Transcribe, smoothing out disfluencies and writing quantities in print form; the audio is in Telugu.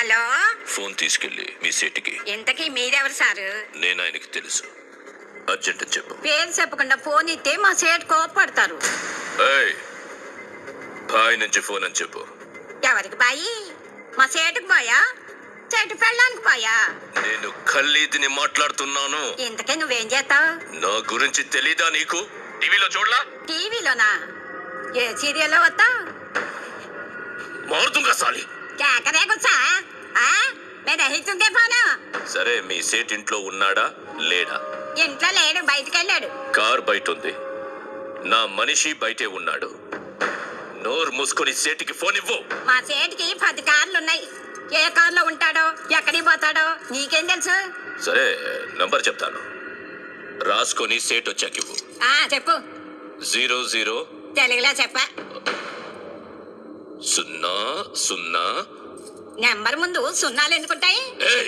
హలో, ఫోన్ తీసుకెళ్ళి మీ సీటుకి. ఇంతకీ మీరెవరు సారు? నేను ఆయనకి తెలుసు. అర్జెంట్ అని చెప్పు. పేరు చెప్పకుండా ఫోన్ ఇస్తే మా సేటు కోపడతారు. ఏయ్, బాయ్ నుంచి ఫోన్ అని చెప్పు. ఎవరికి బాయి? మా సేటుకు బాయా, చెట్టు పెళ్ళానికి బాయా? నేను ఖల్లీదిని మాట్లాడుతున్నాను. ఇంతకీ నువ్వేం చేస్తావు? నా గురించి తెలీదా నీకు? టీవీలో చూడలా? టీవీలోనా? ఏ సీరియల్లో వస్తావు? మారుతుంగా సాలి. కేకరే కూర్చా నేను రహితుందే ఫోను. సరే, మీ సేట్ ఇంట్లో ఉన్నాడా లేడా? ఇంట్లో లేడు, బయటికి వెళ్ళాడు. కార్ బయట ఉంది. నా మనిషి బయటే ఉన్నాడు. నోరు మూసుకొని సేటికి ఫోన్ ఇవ్వు. మా సేటుకి 10 కార్లున్నాయి. ఏ కార్లో ఉంటాడో, ఎక్కడికి పోతాడో నీకేం తెలుసు? సరే, నంబర్ చెప్తాను, రాసుకొని సేట్ వచ్చాక ఇవ్వు. చెప్పు. 00 తెలుగులో చెప్పా. 00. నెంబర్ ముందు సున్నాలు ఎందుకుంటాయి? ఏయ్,